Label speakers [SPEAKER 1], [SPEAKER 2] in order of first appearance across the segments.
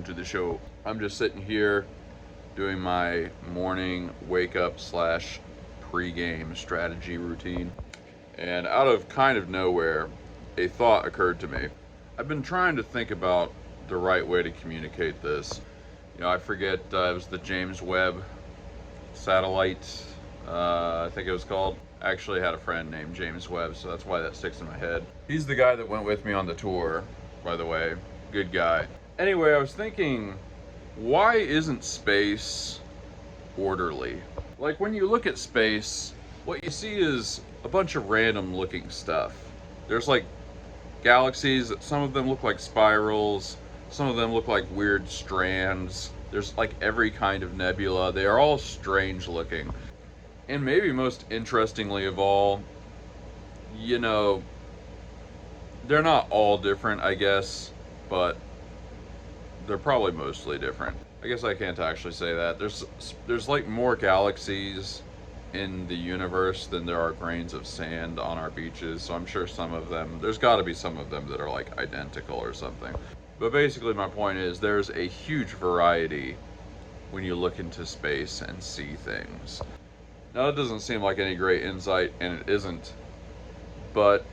[SPEAKER 1] to the show. I'm just sitting here doing my morning wake up slash pre-game strategy routine, and out of kind of nowhere, a thought occurred to me. I've been trying to think about the right way to communicate this. I forget, it was the James Webb satellite, I think it was called. I actually had a friend named James Webb, so that's why that sticks in my head. He's the guy that went with me on the tour, by the way. Good guy. Anyway, I was thinking, why isn't space orderly? Like, when you look at space, what you see is a bunch of random looking stuff. There's like galaxies, some of them look like spirals, some of them look like weird strands. There's like every kind of nebula. They are all strange looking. And maybe most interestingly of all, they're not all different, I guess, but they're probably mostly different. I guess I can't actually say that. There's like more galaxies in the universe than there are grains of sand on our beaches, so I'm sure there's got to be some of them that are like identical or something. But basically my point is there's a huge variety when you look into space and see things. Now, it doesn't seem like any great insight, and it isn't, but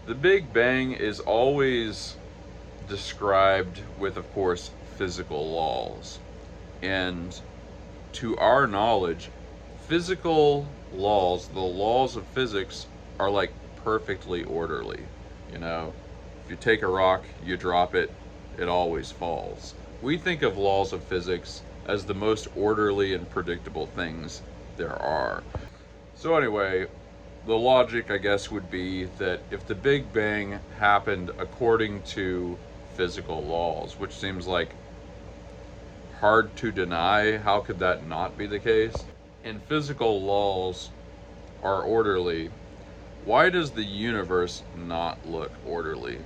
[SPEAKER 1] the Big Bang is always described with, of course, physical laws. And to our knowledge, physical laws, the laws of physics, are like perfectly orderly. If you take a rock, you drop it, it always falls. We think of laws of physics as the most orderly and predictable things there are. So anyway, the logic, I guess, would be that if the Big Bang happened according to physical laws, which seems like hard to deny, how could that not be the case? And physical laws are orderly, why does the universe not look orderly?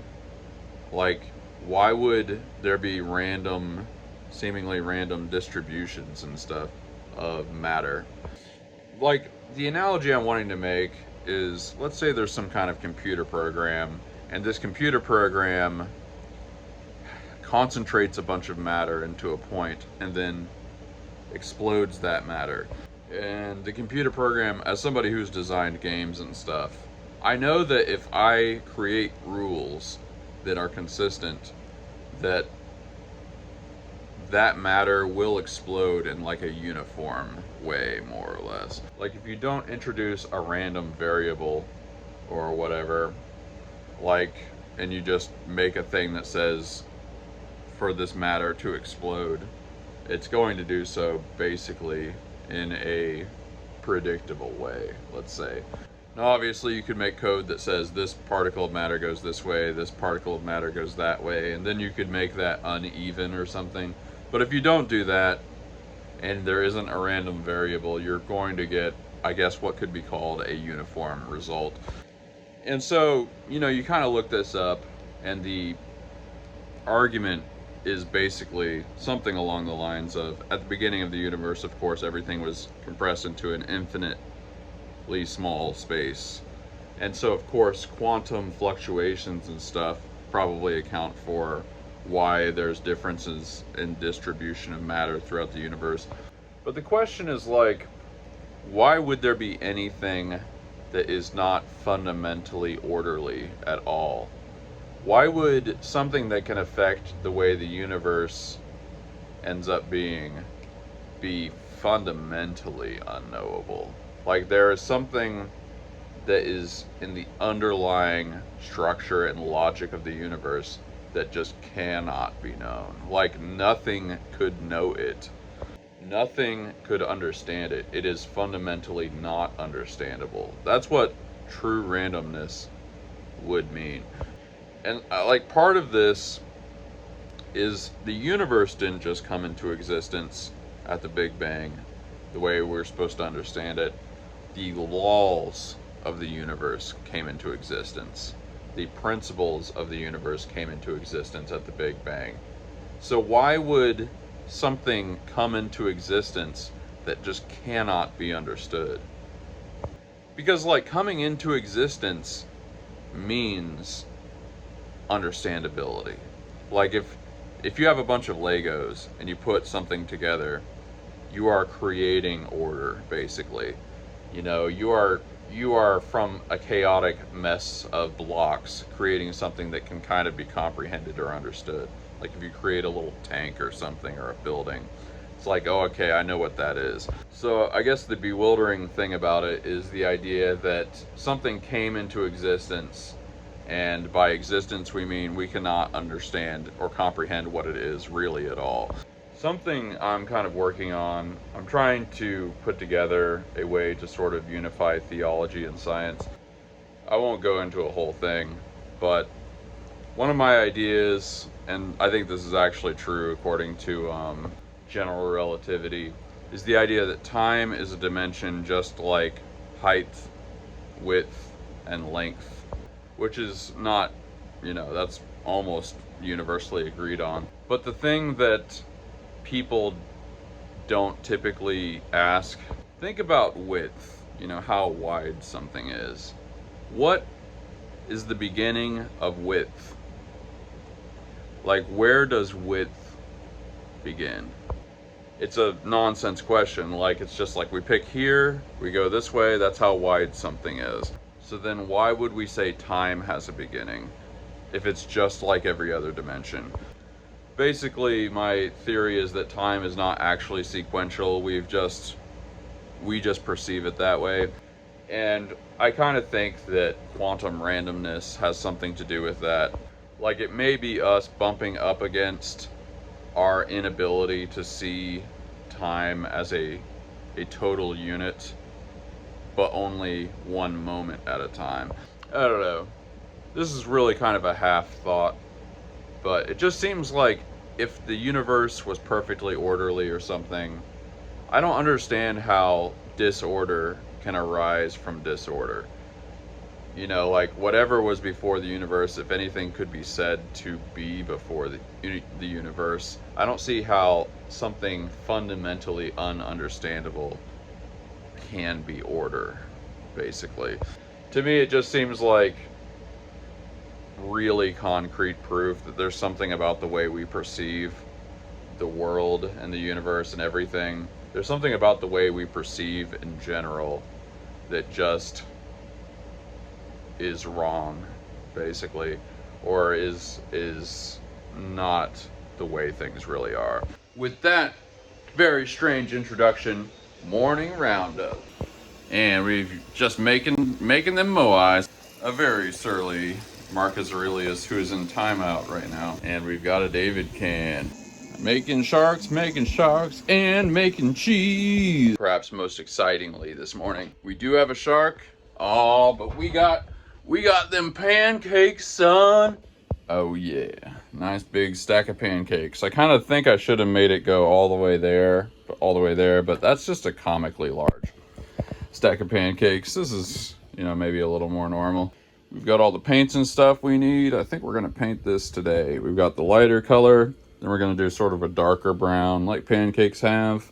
[SPEAKER 1] Like, why would there be seemingly random distributions and stuff of matter? Like, the analogy I'm wanting to make is, let's say there's some kind of computer program, and this computer program concentrates a bunch of matter into a point and then explodes that matter. And the computer program, as somebody who's designed games and stuff, I know that if I create rules that are consistent, that matter will explode in like a uniform way, more or less. Like, if you don't introduce a random variable or whatever, and you just make a thing that says for this matter to explode, it's going to do so basically in a predictable way, let's say. Now, obviously, you could make code that says this particle of matter goes this way, this particle of matter goes that way, and then you could make that uneven or something. But if you don't do that, and there isn't a random variable, you're going to get, I guess, what could be called a uniform result. And so, you kind of look this up, and the argument is basically something along the lines of, at the beginning of the universe, of course, everything was compressed into an infinitely small space. And so, of course, quantum fluctuations and stuff probably account for why there's differences in distribution of matter throughout the universe. But the question is, like, why would there be anything that is not fundamentally orderly at all? Why would something that can affect the way the universe ends up being be fundamentally unknowable? Like, there is something that is in the underlying structure and logic of the universe that just cannot be known. Like, nothing could know it. Nothing could understand it. It is fundamentally not understandable. That's what true randomness would mean. And part of this is the universe didn't just come into existence at the Big Bang the way we're supposed to understand it. The laws of the universe came into existence. The principles of the universe came into existence at the Big Bang. So why would something come into existence that just cannot be understood? Because, coming into existence means understandability. Like, if you have a bunch of Legos and you put something together, you are creating order, basically. You know, you are from a chaotic mess of blocks creating something that can kind of be comprehended or understood. Like if you create a little tank or something, or a building, it's like, oh, okay, I know what that is. So I guess the bewildering thing about it is the idea that something came into existence, and by existence we mean we cannot understand or comprehend what it is really at all. Something I'm kind of working on, I'm trying to put together a way to sort of unify theology and science. I won't go into a whole thing, but one of my ideas, and I think this is actually true according to general relativity, is the idea that time is a dimension just like height, width, and length, which is not, that's almost universally agreed on. But the thing that people don't typically ask, think about width, how wide something is. What is the beginning of width? Like, where does width begin? It's a nonsense question. Like, it's just like we pick here, we go this way, that's how wide something is. So then why would we say time has a beginning if it's just like every other dimension? Basically, my theory is that time is not actually sequential. We just perceive it that way. And I kind of think that quantum randomness has something to do with that. Like, it may be us bumping up against our inability to see time as a total unit, but only one moment at a time. I don't know. This is really kind of a half thought, but it just seems like if the universe was perfectly orderly or something, I don't understand how disorder can arise from disorder. Like whatever was before the universe, if anything could be said to be before the universe, I don't see how something fundamentally ununderstandable can be order, basically. To me, it just seems like really concrete proof that there's something about the way we perceive the world and the universe and everything. There's something about the way we perceive in general that just is wrong, basically, or is not the way things really are. With that very strange introduction, morning roundup, and we've just making them moais. A very surly Marcus Aurelius, who is in timeout right now, and we've got a David can making sharks, and making cheese. Perhaps most excitingly this morning, we do have a shark. Oh, but we got them pancakes, son. Oh yeah, nice big stack of pancakes. I kind of think I should have made it go all the way there, but that's just a comically large stack of pancakes. This is, maybe a little more normal. We've got all the paints and stuff we need. I think we're gonna paint this today. We've got the lighter color, then we're gonna do sort of a darker brown like pancakes have.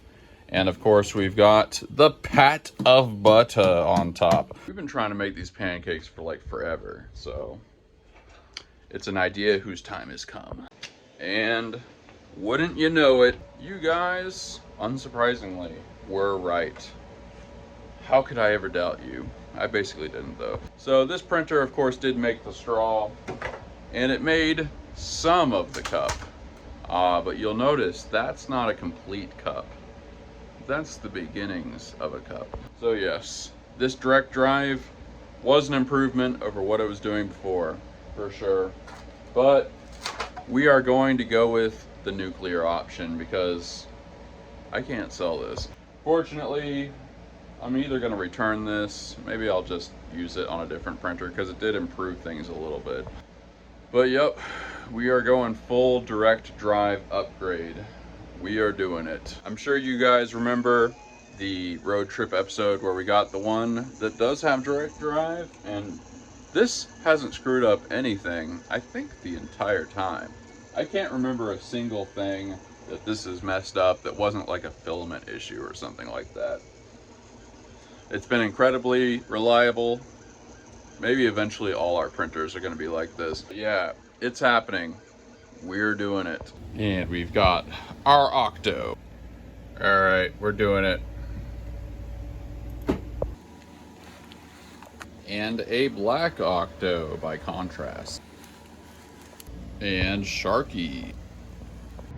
[SPEAKER 1] And of course, we've got the pat of butter on top. We've been trying to make these pancakes for like forever, so it's an idea whose time has come. And wouldn't you know it, you guys, unsurprisingly, were right. How could I ever doubt you? I basically didn't, though. So this printer, of course, did make the straw, and it made some of the cup. But you'll notice that's not a complete cup. That's the beginnings of a cup. So yes, this direct drive was an improvement over what I was doing before, for sure. But we are going to go with the nuclear option because I can't sell this. Fortunately, I'm either going to return this, maybe I'll just use it on a different printer because it did improve things a little bit. But yep, we are going full direct drive upgrade. We are doing it. I'm sure you guys remember the road trip episode where we got the one that does have direct drive, and this hasn't screwed up anything, I think, the entire time. I can't remember a single thing that this is messed up that wasn't like a filament issue or something like that. It's been incredibly reliable. Maybe eventually all our printers are going to be like this. But yeah, it's happening. We're doing it. And we've got our octo. All right, we're doing it. And a black octo by contrast. And Sharky.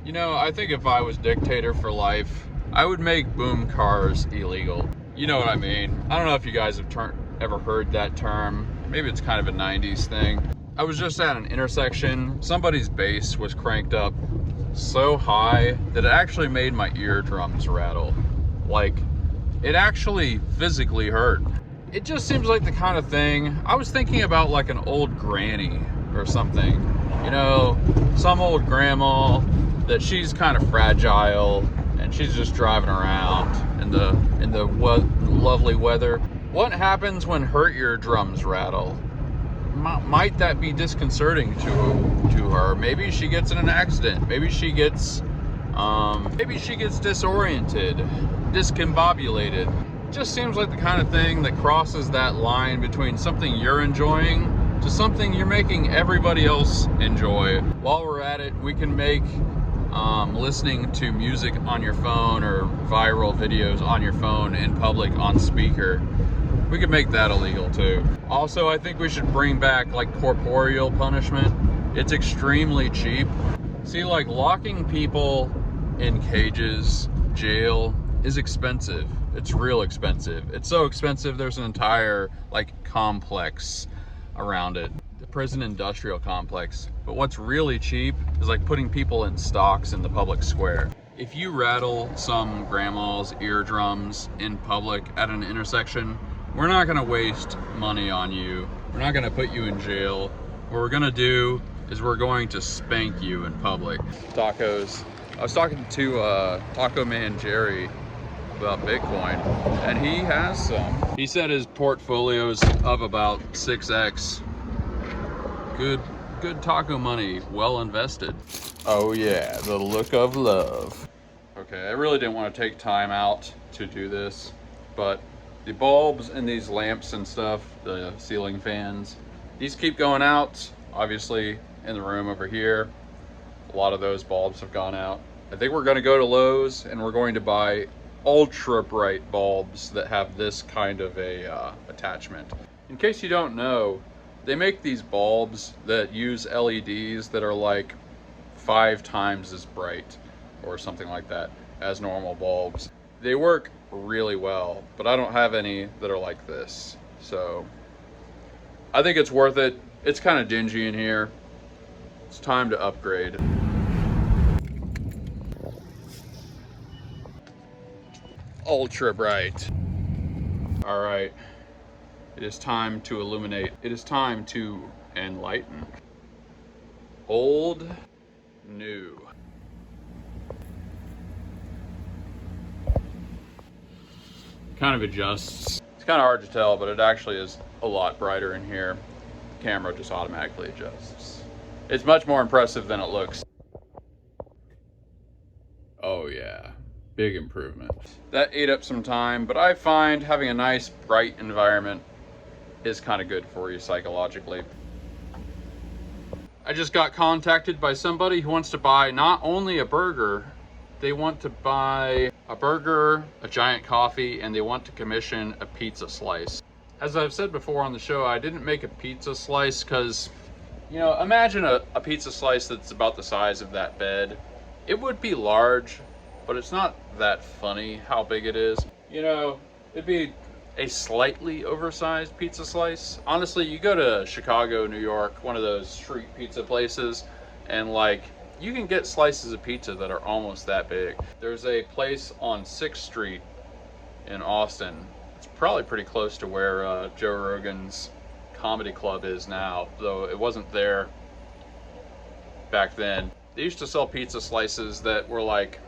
[SPEAKER 1] You know, I think if I was dictator for life, I would make boom cars illegal. You know what I mean? I don't know if you guys have ever heard that term. Maybe it's kind of a 90s thing. I was just at an intersection. Somebody's bass was cranked up so high that it actually made my eardrums rattle. Like, it actually physically hurt. It just seems like the kind of thing, I was thinking about like an old granny or something. You know, some old grandma that she's kind of fragile and she's just driving around in the lovely weather. What happens when her eardrums rattle? Might that be disconcerting to her? Maybe she gets in an accident. Maybe she gets disoriented, discombobulated. Just seems like the kind of thing that crosses that line between something you're enjoying to something you're making everybody else enjoy. While we're at it, we can make listening to music on your phone or viral videos on your phone in public on speaker. We could make that illegal too. Also, I think we should bring back like corporeal punishment. It's extremely cheap. See, like locking people in cages, jail, is expensive. It's real expensive. It's so expensive there's an entire like complex around it. The prison industrial complex. But what's really cheap is like putting people in stocks in the public square. If you rattle some grandma's eardrums in public at an intersection, we're not gonna waste money on you. We're not gonna put you in jail. What we're gonna do is we're going to spank you in public. Tacos. I was talking to Taco Man Jerry about Bitcoin, and he has some. He said his portfolio's up about 6x. Good taco money, well invested. Oh yeah, the look of love. Okay, I really didn't want to take time out to do this, but the bulbs and these lamps and stuff, the ceiling fans, these keep going out. Obviously, in the room over here, a lot of those bulbs have gone out. I think we're gonna go to Lowe's and we're going to buy ultra bright bulbs that have this kind of a attachment. In case you don't know, they make these bulbs that use LEDs that are like 5 times as bright or something like that as normal bulbs. They work really well, but I don't have any that are like this. So I think it's worth it. It's kind of dingy in here. It's time to upgrade. Ultra bright. All right, it is time to illuminate. It is time to enlighten. Old, new. Kind of adjusts. It's kind of hard to tell, but it actually is a lot brighter in here. The camera just automatically adjusts. It's much more impressive than it looks. Oh yeah. Big improvement. That ate up some time, but I find having a nice bright environment is kind of good for you psychologically. I just got contacted by somebody who wants to buy not only a burger, they want to buy a burger, a giant coffee, and they want to commission a pizza slice. As I've said before on the show, I didn't make a pizza slice because, you know, imagine a pizza slice that's about the size of that bed. It would be large, but it's not that funny how big it is. You know, it'd be a slightly oversized pizza slice. Honestly, you go to Chicago, New York, one of those street pizza places, and like, you can get slices of pizza that are almost that big. There's a place on 6th Street in Austin. It's probably pretty close to where Joe Rogan's comedy club is now, though it wasn't there back then. They used to sell pizza slices that were like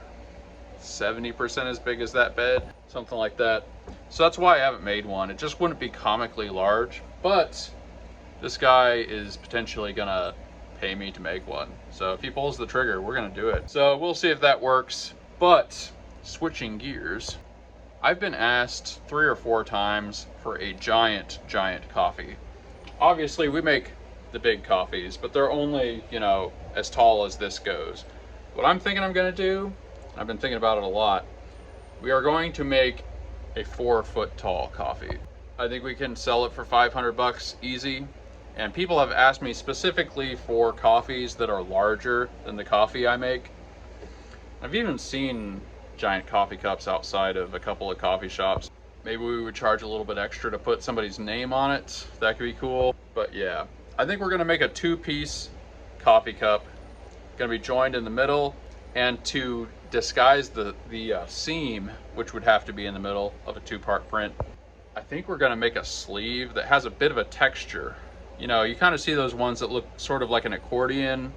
[SPEAKER 1] 70% as big as that bed, something like that. So that's why I haven't made one. It just wouldn't be comically large, but this guy is potentially gonna pay me to make one. So if he pulls the trigger, we're gonna do it. So we'll see if that works. But switching gears, I've been asked 3 or 4 times for a giant coffee. Obviously we make
[SPEAKER 2] the big coffees, but they're only, you know, as tall as this goes. What I'm thinking I'm gonna do, I've been thinking about it a lot, we are going to make a 4-foot tall coffee. I think we can sell it for 500 bucks easy. And people have asked me specifically for coffees that are larger than the coffee I make. I've even seen giant coffee cups outside of a couple of coffee shops. Maybe we would charge a little bit extra to put somebody's name on it. That could be cool. But yeah, I think we're gonna make a 2-piece coffee cup. Gonna be joined in the middle, and to disguise the seam, which would have to be in the middle of a 2-part print, I think we're gonna make a sleeve that has a bit of a texture. You know, you kind of see those ones that look sort of like an accordion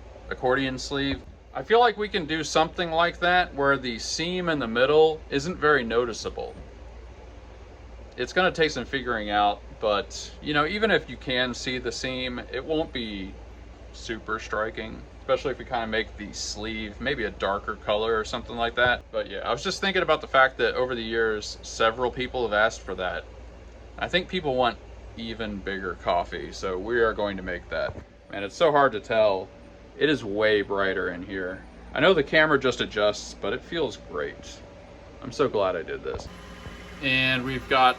[SPEAKER 2] sleeve. I feel like we can do something like that where the seam in the middle isn't very noticeable. It's gonna take some figuring out, but you know, even if you can see the seam, it won't be super striking, especially if we kind of make the sleeve maybe a darker color or something like that. But yeah, I was just thinking about the fact that over the years, several people have asked for that. I think people want even bigger coffee, so we are going to make that. Man, it's so hard to tell. It is way brighter in here. I know the camera just adjusts, but it feels great. I'm so glad I did this. And we've got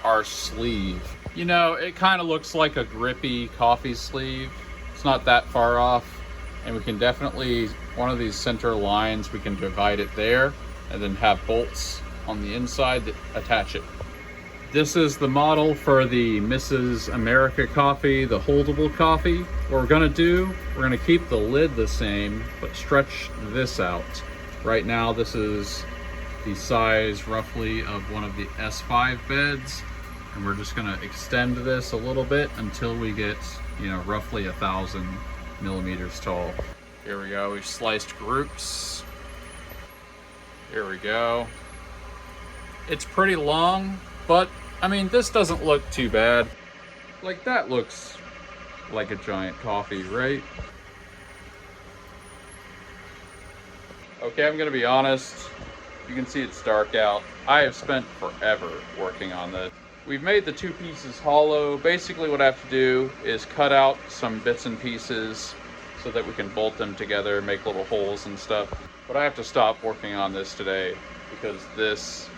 [SPEAKER 2] our sleeve. You know, it kind of looks like a grippy coffee sleeve. It's not that far off. And we can definitely, one of these center lines, we can divide it there and then have bolts on the inside that attach it. This is the model for the Mrs. America coffee, the holdable coffee. What we're gonna do, we're gonna keep the lid the same, but stretch this out. Right now, this is the size roughly of one of the S5 beds. And we're just gonna extend this a little bit until we get, you know, roughly 1,000 millimeters tall. Here we go, we've sliced groups. Here we go. It's pretty long, but I mean, this doesn't look too bad. Like, that looks like a giant coffee, right? Okay, I'm gonna be honest. You can see it's dark out. I have spent forever working on this. We've made the 2 pieces hollow. Basically what I have to do is cut out some bits and pieces so that we can bolt them together, make little holes and stuff. But I have to stop working on this today because this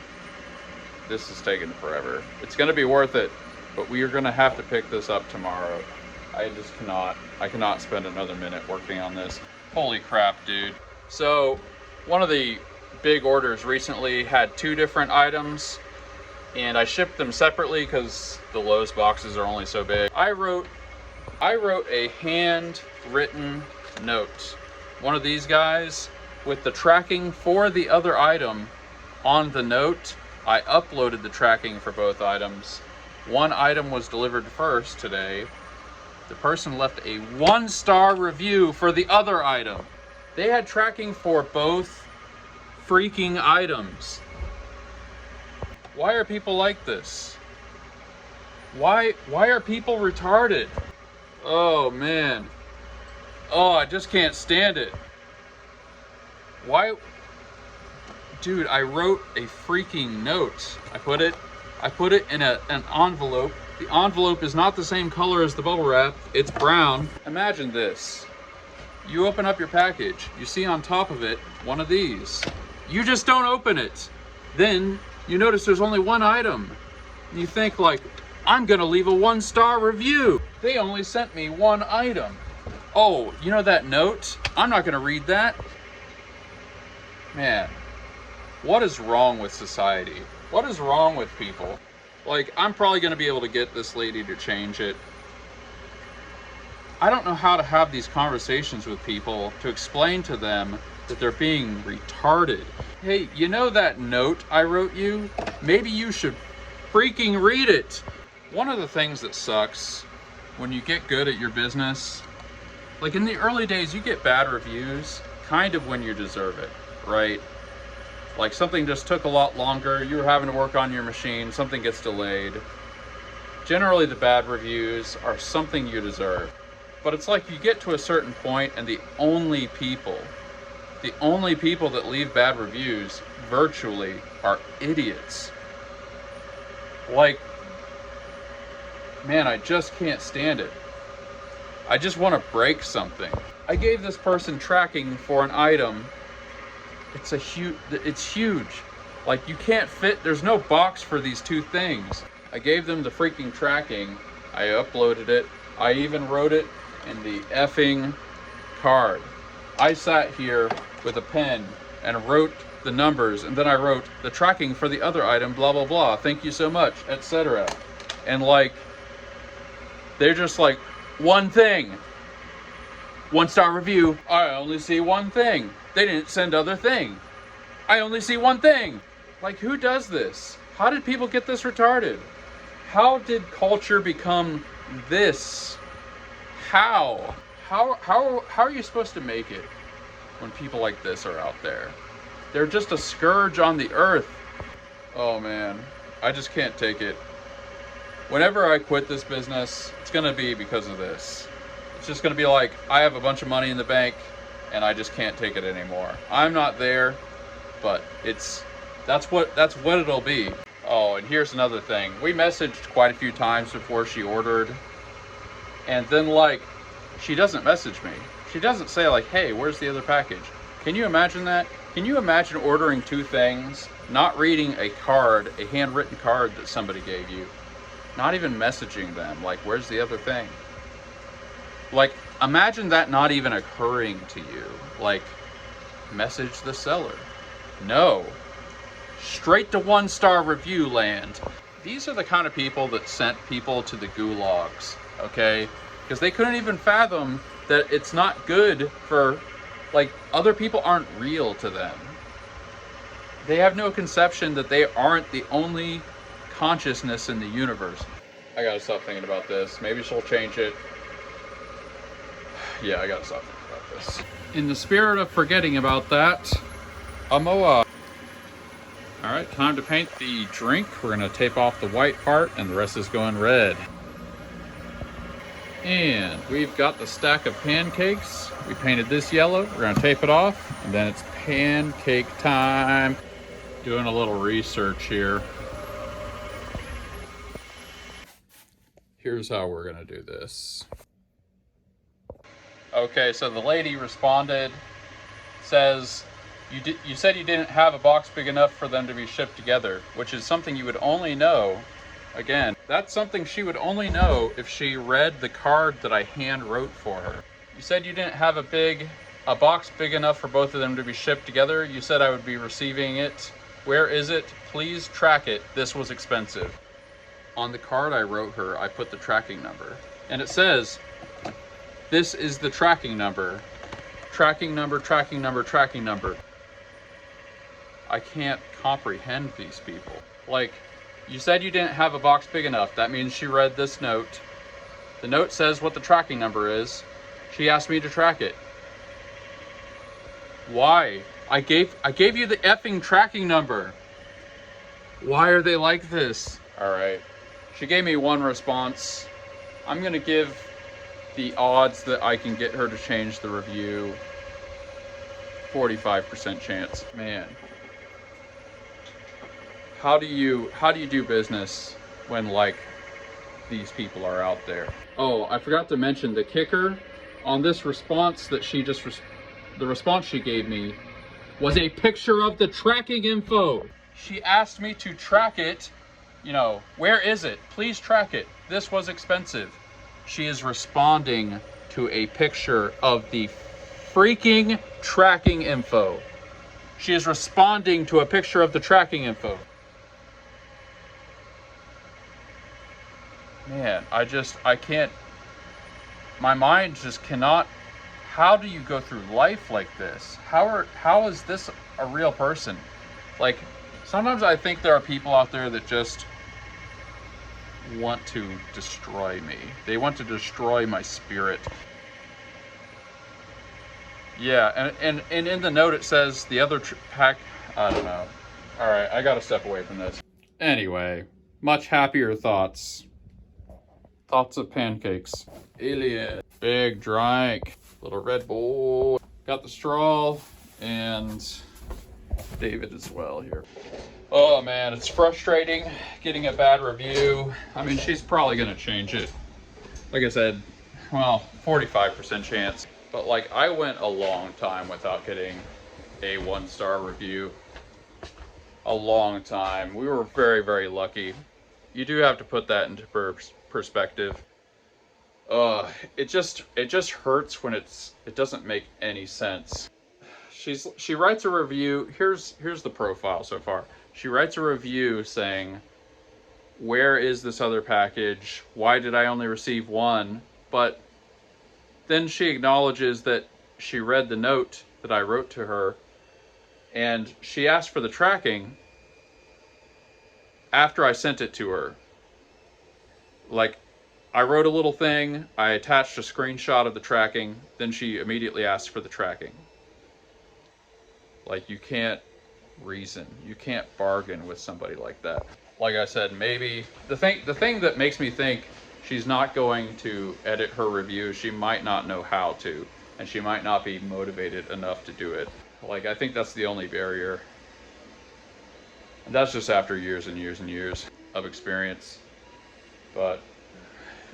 [SPEAKER 2] is taking forever. It's gonna be worth it, but we are gonna have to pick this up tomorrow. I cannot spend another minute working on this. Holy crap, dude. So, one of the big orders recently had 2 different items, and I shipped them separately because the Lowe's boxes are only so big. I wrote a handwritten note, one of these guys, with the tracking for the other item on the note. I uploaded the tracking for both items. One item was delivered first today. The person left a 1-star review for the other item. They had tracking for both freaking items. Why are people like this? Why are people retarded? Oh man. Oh, I just can't stand it. Why? Dude, I wrote a freaking note. I put it in an envelope. The envelope is not the same color as the bubble wrap. It's brown. Imagine this. You open up your package. You see on top of it one of these. You just don't open it. Then you notice there's only one item. And you think like, I'm gonna leave a 1-star review. They only sent me one item. Oh, you know that note? I'm not gonna read that. Man, what is wrong with society? What is wrong with people? Like, I'm probably gonna be able to get this lady to change it. I don't know how to have these conversations with people to explain to them that they're being retarded. Hey, you know that note I wrote you? Maybe you should freaking read it. One of the things that sucks when you get good at your business, like in the early days, you get bad reviews kind of when you deserve it, right? Like something just took a lot longer, you were having to work on your machine, something gets delayed. Generally the bad reviews are something you deserve. But it's like you get to a certain point and the only people that leave bad reviews virtually are idiots. Like, man, I just can't stand it. I just want to break something. I gave this person tracking for an item. It's huge. Like, you can't fit, there's no box for these two things. I gave them the freaking tracking. I uploaded it. I even wrote it in the effing card. I sat here with a pen and wrote the numbers, and then I wrote the tracking for the other item, blah, blah, blah. Thank you so much, etc. And like, they're just like, one thing. 1-star review. I only see one thing. They didn't send other thing. I only see one thing. Like, who does this? How did people get this retarded? How did culture become this? How are you supposed to make it when people like this are out there? They're just a scourge on the earth. Oh man, I just can't take it. Whenever I quit this business, it's gonna be because of this. It's just gonna be like, I have a bunch of money in the bank and I just can't take it anymore. I'm not there, but that's what it'll be. Oh, and here's another thing. We messaged quite a few times before she ordered, and then like, she doesn't message me. She doesn't say like, hey, where's the other package? Can you imagine that? Can you imagine ordering two things, not reading a card, a handwritten card that somebody gave you, not even messaging them, like, where's the other thing? Like, imagine that not even occurring to you. Like, message the seller. No. Straight to 1-star review land. These are the kind of people that sent people to the gulags, okay? Because they couldn't even fathom that it's not good for, like, other people aren't real to them. They have no conception that they aren't the only consciousness in the universe. I gotta stop thinking about this. Maybe she'll change it. Yeah, I gotta stop thinking about this. In the spirit of forgetting about that, Amoa. All right, time to paint the drink. We're gonna tape off the white part and the rest is going red. And we've got the stack of pancakes. We painted this yellow. We're gonna tape it off, and then it's pancake time. Doing a little research here. Here's how we're gonna do this. Okay, so the lady responded, says, you said you didn't have a box big enough for them to be shipped together, which is something you would only know. Again, that's something she would only know if she read the card that I hand wrote for her. You said you didn't have a box big enough for both of them to be shipped together. You said I would be receiving it. Where is it? Please track it. This was expensive. On the card I wrote her, I put the tracking number. And it says, this is the tracking number. Tracking number, tracking number, tracking number. I can't comprehend these people. Like, you said you didn't have a box big enough. That means she read this note. The note says what the tracking number is. She asked me to track it. Why? I gave you the effing tracking number. Why are they like this? All right. She gave me one response. I'm gonna give the odds that I can get her to change the review 45% chance. Man. How do you do business when like these people are out there? Oh, I forgot to mention the kicker on this response that the response she gave me was a picture of the tracking info. She asked me to track it. You know, where is it? Please track it. This was expensive. She is responding to a picture of the freaking tracking info. She is responding to a picture of the tracking info. Man, I can't, my mind just cannot. How do you go through life like this? How is this a real person? Like, sometimes I think there are people out there that just want to destroy me. They want to destroy my spirit. Yeah, and in the note it says the other pack, I don't know. All right, I gotta step away from this. Anyway, much happier thoughts. Thoughts of pancakes. Alien. Big drink. Little Red Bull. Got the straw and David as well here. Oh man, it's frustrating getting a bad review. I mean, she's probably gonna change it. Like I said, well, 45% chance. But like, I went a long time without getting a 1-star review. A long time. We were very, very lucky. You do have to put that into perspective. It just hurts when it doesn't make any sense. She writes a review. Here's the profile so far. She writes a review saying, where is this other package? Why did I only receive one? But then she acknowledges that she read the note that I wrote to her, and she asked for the tracking after I sent it to her. Like, I wrote a little thing, I attached a screenshot of the tracking, then she immediately asked for the tracking. Like, you can't reason. You can't bargain with somebody like that. Like I said, maybe the thing that makes me think she's not going to edit her review, she might not know how to, and she might not be motivated enough to do it. Like, I think that's the only barrier. And that's just after years and years and years of experience. But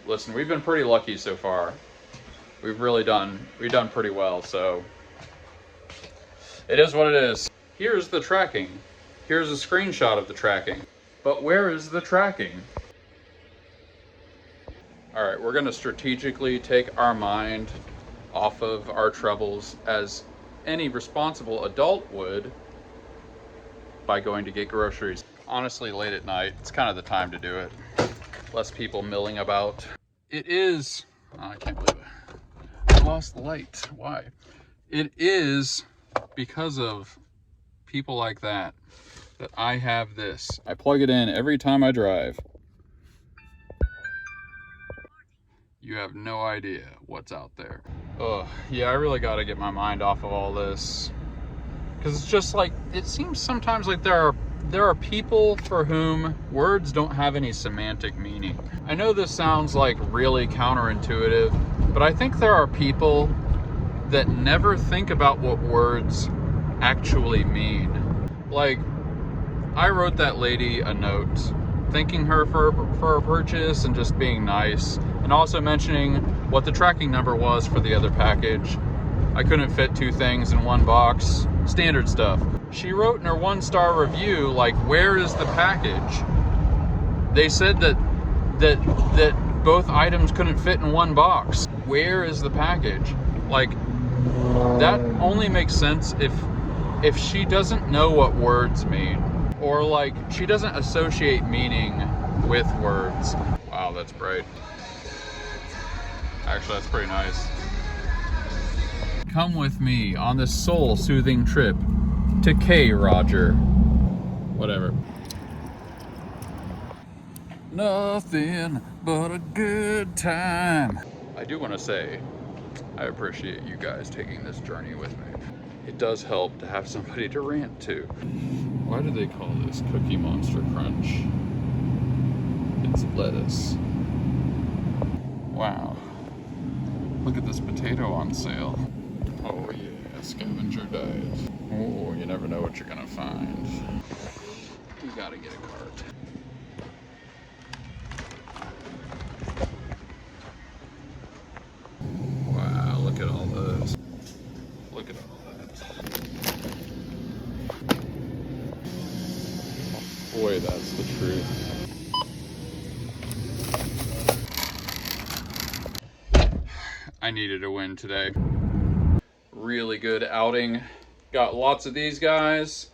[SPEAKER 2] listen, we've been pretty lucky so far. We've done pretty well, so it is what it is. Here's the tracking. Here's a screenshot of the tracking. But where is the tracking? All right, we're gonna strategically take our mind off of our troubles as any responsible adult would by going to get groceries. Honestly, late at night, it's kind of the time to do it. Less people milling about. It is, oh, I can't believe it. I lost the light. Why? It is because of people like that I have this. I plug it in every time I drive. You have no idea what's out there. Ugh, yeah, I really gotta get my mind off of all this. Because it's just like, it seems sometimes like there are people for whom words don't have any semantic meaning. I know this sounds like really counterintuitive, but I think there are people that never think about what words actually mean. Like, I wrote that lady a note, thanking her for her purchase and just being nice, and also mentioning what the tracking number was for the other package. I couldn't fit 2 things in one box. Standard stuff. She wrote in her 1-star review, like, where is the package? They said that both items couldn't fit in one box. Where is the package? Like, that only makes sense if she doesn't know what words mean, or like she doesn't associate meaning with words. Wow, that's bright. Actually, that's pretty nice. Come with me on this soul-soothing trip to K. Roger. Whatever. Nothing but a good time. I do want to say, I appreciate you guys taking this journey with me. It does help to have somebody to rant to. Why do they call this Cookie Monster Crunch? It's lettuce. Wow. Look at this potato on sale. Oh yeah, scavenger diet. Oh, you never know what you're gonna find. You gotta get a cart. Wow, look at all those. Look at all that. Boy, that's the truth. I needed a win today. Really good outing. Got lots of these guys.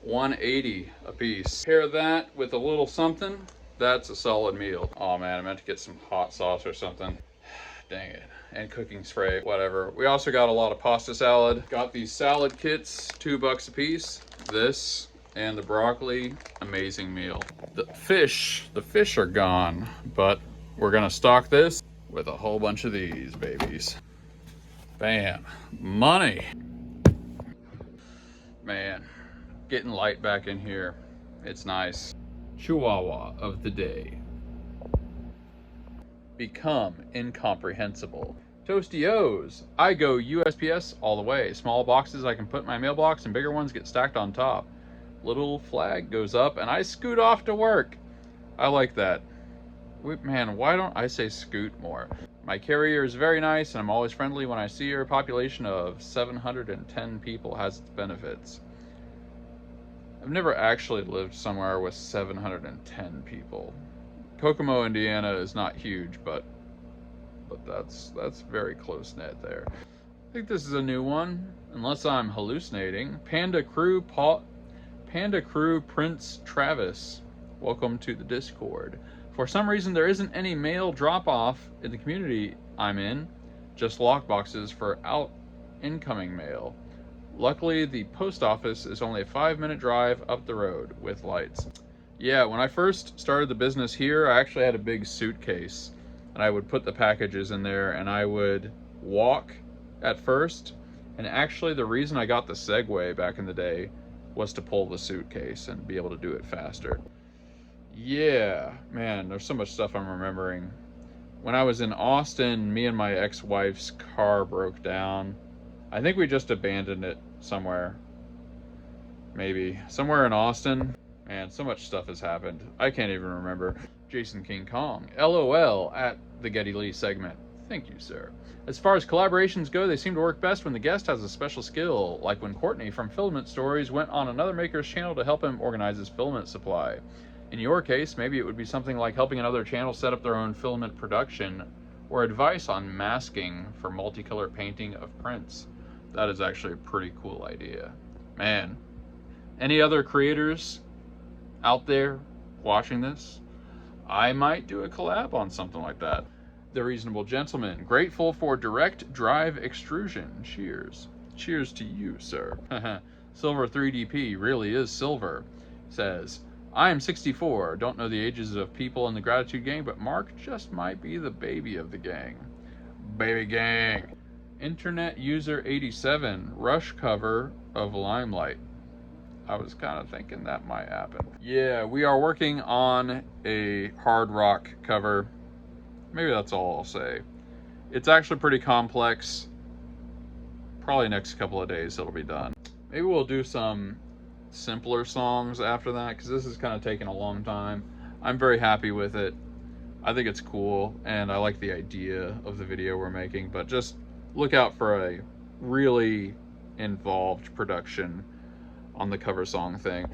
[SPEAKER 2] 180 a piece. Pair that with a little something, that's a solid meal. Oh man, I meant to get some hot sauce or something. Dang it. And cooking spray, whatever. We also got a lot of pasta salad. Got these salad kits, $2 a piece. This and the broccoli, amazing meal. The fish are gone, but we're gonna stock this with a whole bunch of these babies. Bam, money. Man, getting light back in here. It's nice. Chihuahua of the day. Become incomprehensible. Toasty-O's. I go USPS all the way. Small boxes I can put in my mailbox and bigger ones get stacked on top. Little flag goes up and I scoot off to work. I like that. Man, why don't I say scoot more? My carrier is very nice, and I'm always friendly when I see her. Population of 710 people has its benefits. I've never actually lived somewhere with 710 people. Kokomo, Indiana is not huge, but that's very close-knit there. I think this is a new one, unless I'm hallucinating. Panda Crew Prince Travis, welcome to the Discord. For some reason, there isn't any mail drop-off in the community I'm in, just lockboxes for incoming mail. Luckily, the post office is only a 5-minute drive up the road with lights. Yeah, when I first started the business here, I actually had a big suitcase, and I would put the packages in there, and I would walk at first. And actually, the reason I got the Segway back in the day was to pull the suitcase and be able to do it faster. Yeah, man, there's so much stuff I'm remembering. When I was in Austin, me and my ex-wife's car broke down. I think we just abandoned it somewhere. Maybe. Somewhere in Austin. Man, so much stuff has happened. I can't even remember. Jason King Kong. LOL at the Getty Lee segment. Thank you, sir. As far as collaborations go, they seem to work best when the guest has a special skill, like when Courtney from Filament Stories went on another maker's channel to help him organize his filament supply. In your case, maybe it would be something like helping another channel set up their own filament production, or advice on masking for multicolor painting of prints. That is actually a pretty cool idea. Man, any other creators out there watching this? I might do a collab on something like that. The Reasonable Gentleman, grateful for direct drive extrusion. Cheers. Cheers to you, sir. Silver 3DP really is silver. Says, I am 64, don't know the ages of people in the Gratitude Gang, but Mark just might be the baby of the gang. Baby gang. Internet User 87, Rush cover of Limelight. I was kind of thinking that might happen. Yeah, we are working on a hard rock cover. Maybe that's all I'll say. It's actually pretty complex. Probably next couple of days it'll be done. Maybe we'll do some simpler songs after that, because this is kind of taking a long time. I'm very happy with it. I think it's cool, and I like the idea of the video we're making, but just look out for a really involved production on the cover song thing.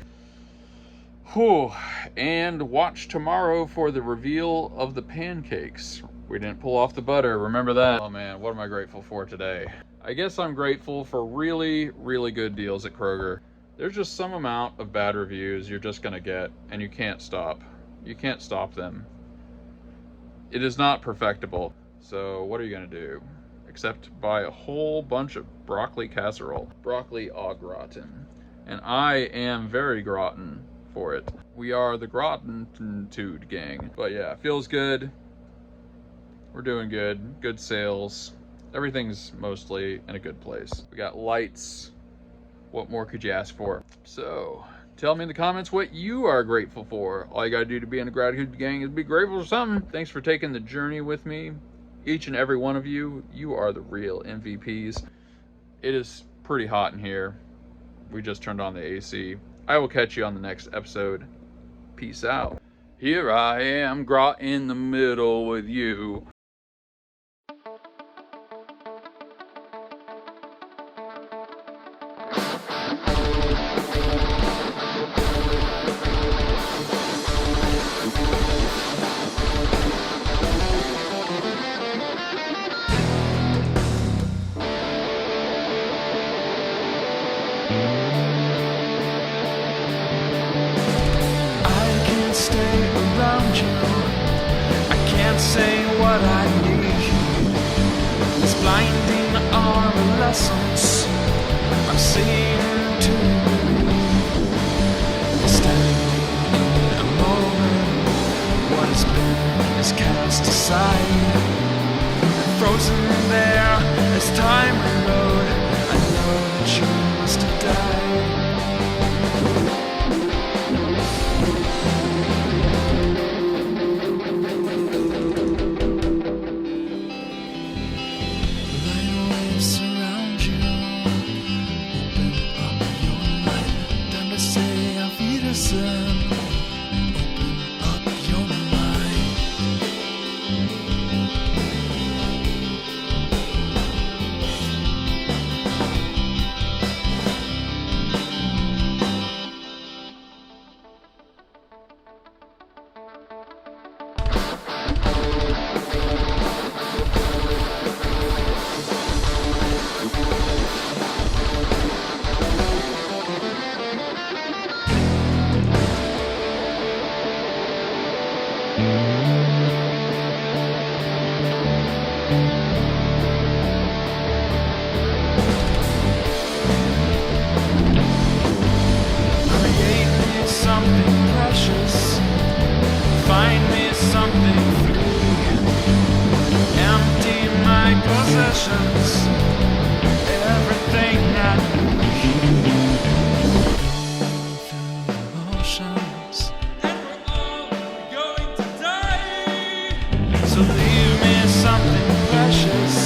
[SPEAKER 2] Whew. And watch tomorrow for the reveal of the pancakes. We didn't pull off the butter, remember that? Oh man, what am I grateful for today? I guess I'm grateful for really, really good deals at Kroger. There's just some amount of bad reviews you're just gonna get, and you can't stop. You can't stop them. It is not perfectible. So what are you gonna do? Except buy a whole bunch of broccoli casserole. Broccoli au gratin. And I am very gratin for it. We are the Gratitude Gang. But yeah, feels good. We're doing good. Good sales. Everything's mostly in a good place. We got lights. What more could you ask for? So, tell me in the comments what you are grateful for. All you gotta do to be in the Gratitude Gang is be grateful for something. Thanks for taking the journey with me. Each and every one of you, you are the real MVPs. It is pretty hot in here. We just turned on the AC. I will catch you on the next episode. Peace out. Here I am, Grat in the middle with you.
[SPEAKER 3] Stay around you. I can't say what I need. This blinding are lessons I'm seeing to standing in a moment. What has been is cast aside, frozen there as time rode. I know that you must have died. Open up your mind. possessions, everything that emotions, and we're all going to die. So leave me something precious,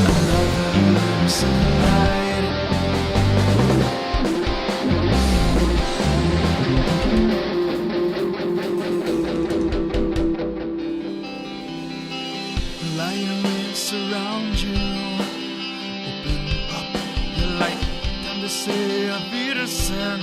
[SPEAKER 3] another glimpse of light. Lions around you, open up your light, time to say a Wiedersehen.